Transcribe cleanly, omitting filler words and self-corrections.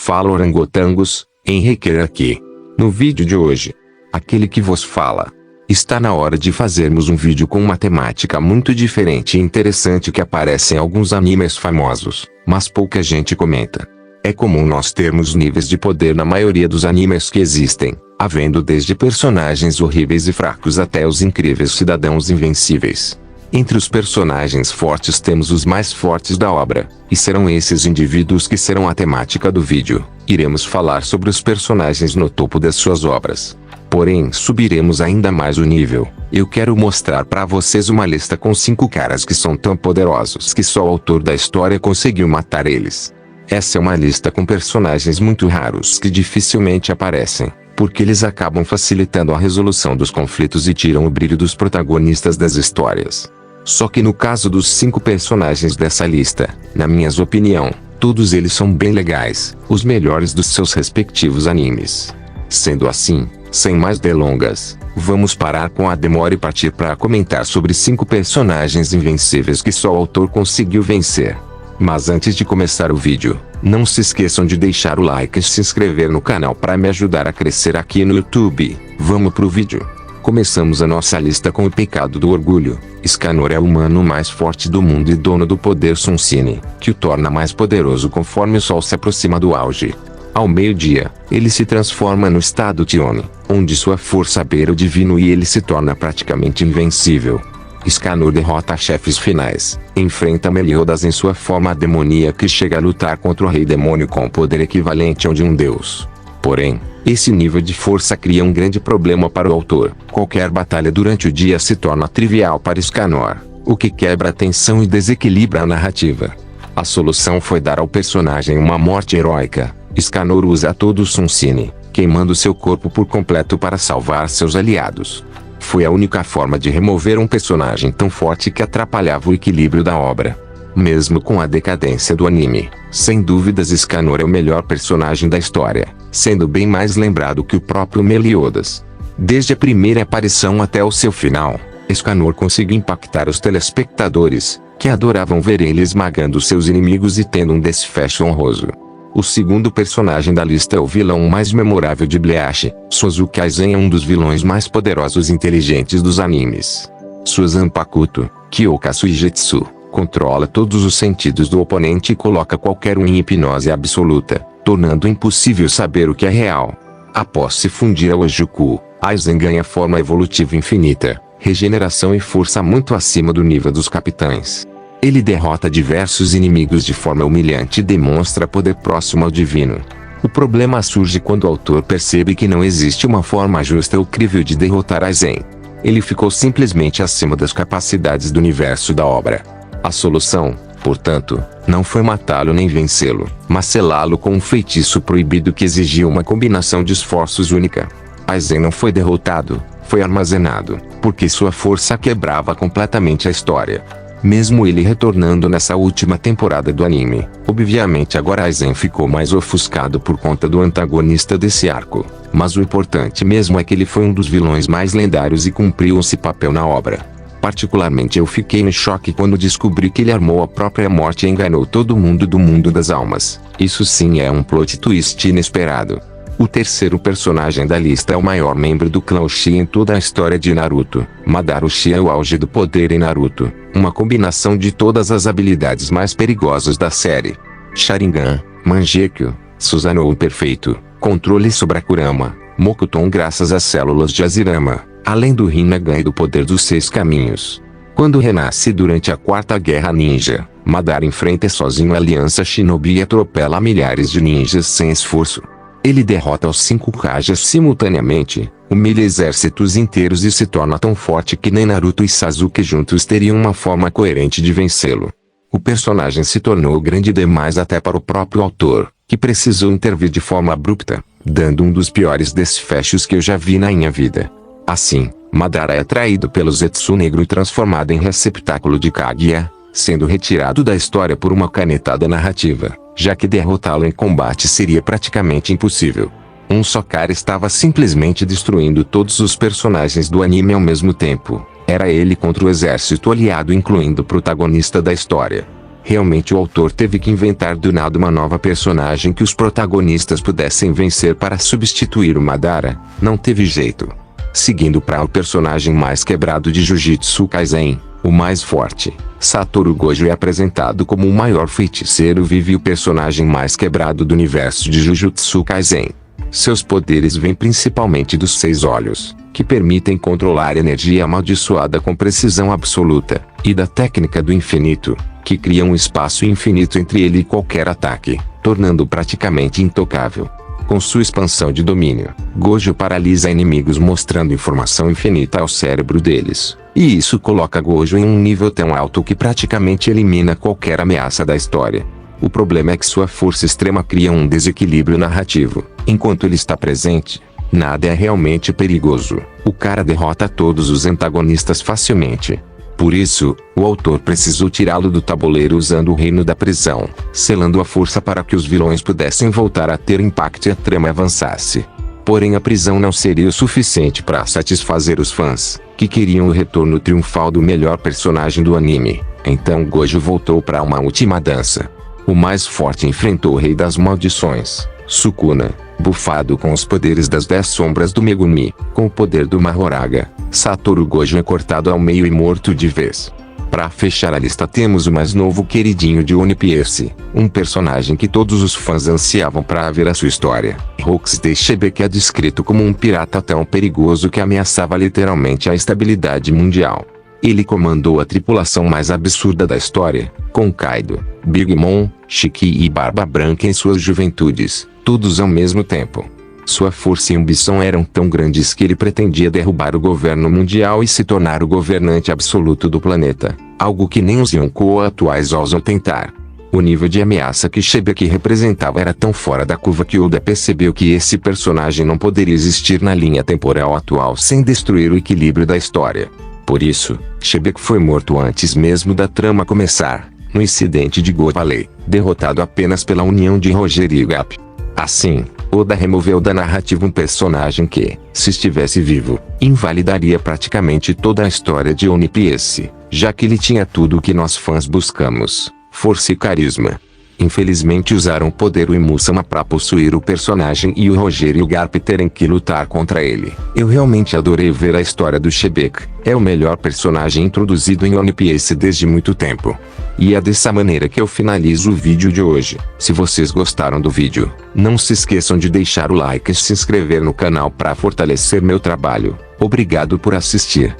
Fala orangotangos, Henrique aqui. No vídeo de hoje, aquele que vos fala. Está na hora de fazermos um vídeo com uma temática muito diferente e interessante que aparece em alguns animes famosos, mas pouca gente comenta. É comum nós termos níveis de poder na maioria dos animes que existem, havendo desde personagens horríveis e fracos até os incríveis cidadãos invencíveis. Entre os personagens fortes temos os mais fortes da obra, e serão esses indivíduos que serão a temática do vídeo. Iremos falar sobre os personagens no topo das suas obras. Porém, subiremos ainda mais o nível. Eu quero mostrar para vocês uma lista com 5 caras que são tão poderosos que só o autor da história conseguiu matar eles. Essa é uma lista com personagens muito raros que dificilmente aparecem, porque eles acabam facilitando a resolução dos conflitos e tiram o brilho dos protagonistas das histórias. Só que no caso dos 5 personagens dessa lista, na minha opinião, todos eles são bem legais, os melhores dos seus respectivos animes. Sendo assim, sem mais delongas, vamos parar com a demora e partir para comentar sobre 5 personagens invencíveis que só o autor conseguiu vencer. Mas antes de começar o vídeo, não se esqueçam de deixar o like e se inscrever no canal para me ajudar a crescer aqui no YouTube. Vamos pro vídeo. Começamos a nossa lista com o pecado do orgulho. Escanor é o humano mais forte do mundo e dono do poder Sunsine, que o torna mais poderoso conforme o sol se aproxima do auge. Ao meio-dia, ele se transforma no estado Tione, onde sua força beira o divino e ele se torna praticamente invencível. Escanor derrota chefes finais, enfrenta Meliodas em sua forma demoníaca e chega a lutar contra o rei demônio com poder equivalente ao de um deus. Porém, esse nível de força cria um grande problema para o autor. Qualquer batalha durante o dia se torna trivial para Escanor, o que quebra a tensão e desequilibra a narrativa. A solução foi dar ao personagem uma morte heróica. Escanor usa todo o Sunsine, queimando seu corpo por completo para salvar seus aliados. Foi a única forma de remover um personagem tão forte que atrapalhava o equilíbrio da obra. Mesmo com a decadência do anime, sem dúvidas Escanor é o melhor personagem da história, sendo bem mais lembrado que o próprio Meliodas. Desde a primeira aparição até o seu final, Escanor conseguiu impactar os telespectadores, que adoravam ver ele esmagando seus inimigos e tendo um desfecho honroso. O segundo personagem da lista é o vilão mais memorável de Bleach. Suzuki Aizen é um dos vilões mais poderosos e inteligentes dos animes. Sua Zanpakuto, Kyoka Suigetsu, controla todos os sentidos do oponente e coloca qualquer um em hipnose absoluta, tornando impossível saber o que é real. Após se fundir ao Ojuku, Aizen ganha forma evolutiva infinita, regeneração e força muito acima do nível dos capitães. Ele derrota diversos inimigos de forma humilhante e demonstra poder próximo ao divino. O problema surge quando o autor percebe que não existe uma forma justa ou crível de derrotar Aizen. Ele ficou simplesmente acima das capacidades do universo da obra. A solução, portanto, não foi matá-lo nem vencê-lo, mas selá-lo com um feitiço proibido que exigia uma combinação de esforços única. Aizen não foi derrotado, foi armazenado, porque sua força quebrava completamente a história. Mesmo ele retornando nessa última temporada do anime, obviamente agora Aizen ficou mais ofuscado por conta do antagonista desse arco. Mas o importante mesmo é que ele foi um dos vilões mais lendários e cumpriu esse papel na obra. Particularmente eu fiquei em choque quando descobri que ele armou a própria morte e enganou todo mundo do mundo das almas. Isso sim é um plot twist inesperado. O terceiro personagem da lista é o maior membro do clã Uchiha em toda a história de Naruto. Madara Uchiha é o auge do poder em Naruto, uma combinação de todas as habilidades mais perigosas da série. Sharingan, Mangekyo, Susanoo perfeito, controle sobre a Kurama, Mokuton graças às células de Hashirama, além do Rinnegan e do poder dos 6 caminhos. Quando renasce durante a Quarta Guerra Ninja, Madara enfrenta sozinho a Aliança Shinobi e atropela milhares de ninjas sem esforço. Ele derrota os 5 Kages simultaneamente, humilha exércitos inteiros e se torna tão forte que nem Naruto e Sasuke juntos teriam uma forma coerente de vencê-lo. O personagem se tornou grande demais até para o próprio autor, que precisou intervir de forma abrupta, dando um dos piores desfechos que eu já vi na minha vida. Assim, Madara é atraído pelo Zetsu Negro e transformado em receptáculo de Kaguya, sendo retirado da história por uma canetada narrativa, já que derrotá-lo em combate seria praticamente impossível. Um só cara estava simplesmente destruindo todos os personagens do anime ao mesmo tempo. Era ele contra o exército aliado incluindo o protagonista da história. Realmente o autor teve que inventar do nada uma nova personagem que os protagonistas pudessem vencer para substituir o Madara. Não teve jeito. Seguindo para o personagem mais quebrado de Jujutsu Kaisen, o mais forte, Satoru Gojo é apresentado como o maior feiticeiro vivo e o personagem mais quebrado do universo de Jujutsu Kaisen. Seus poderes vêm principalmente dos 6 olhos, que permitem controlar energia amaldiçoada com precisão absoluta, e da técnica do infinito, que cria um espaço infinito entre ele e qualquer ataque, tornando-o praticamente intocável. Com sua expansão de domínio, Gojo paralisa inimigos mostrando informação infinita ao cérebro deles, e isso coloca Gojo em um nível tão alto que praticamente elimina qualquer ameaça da história. O problema é que sua força extrema cria um desequilíbrio narrativo. Enquanto ele está presente, nada é realmente perigoso. O cara derrota todos os antagonistas facilmente. Por isso, o autor precisou tirá-lo do tabuleiro usando o reino da prisão, selando a força para que os vilões pudessem voltar a ter impacto e a trama avançasse. Porém a prisão não seria o suficiente para satisfazer os fãs, que queriam o retorno triunfal do melhor personagem do anime. Então Gojo voltou para uma última dança. O mais forte enfrentou o Rei das Maldições, Sukuna, bufado com os poderes das 10 sombras do Megumi. Com o poder do Mahoraga, Satoru Gojo é cortado ao meio e morto de vez. Para fechar a lista temos o mais novo queridinho de One Piece, um personagem que todos os fãs ansiavam para ver a sua história. Rox de Shebeck é descrito como um pirata tão perigoso que ameaçava literalmente a estabilidade mundial. Ele comandou a tripulação mais absurda da história, com Kaido, Big Mom, Shiki e Barba Branca em suas juventudes, todos ao mesmo tempo. Sua força e ambição eram tão grandes que ele pretendia derrubar o governo mundial e se tornar o governante absoluto do planeta, algo que nem os Yonkou atuais ousam tentar. O nível de ameaça que Shebeck representava era tão fora da curva que Oda percebeu que esse personagem não poderia existir na linha temporal atual sem destruir o equilíbrio da história. Por isso, Shebeck foi morto antes mesmo da trama começar, no incidente de Go Valley, derrotado apenas pela união de Roger e Garp. Assim, Oda removeu da narrativa um personagem que, se estivesse vivo, invalidaria praticamente toda a história de One Piece, já que ele tinha tudo o que nós fãs buscamos: força e carisma. Infelizmente usaram o poder Uemusama para possuir o personagem e o Roger e o Garp terem que lutar contra ele. Eu realmente adorei ver a história do Shebeck, é o melhor personagem introduzido em One Piece desde muito tempo. E é dessa maneira que eu finalizo o vídeo de hoje. Se vocês gostaram do vídeo, não se esqueçam de deixar o like e se inscrever no canal para fortalecer meu trabalho. Obrigado por assistir.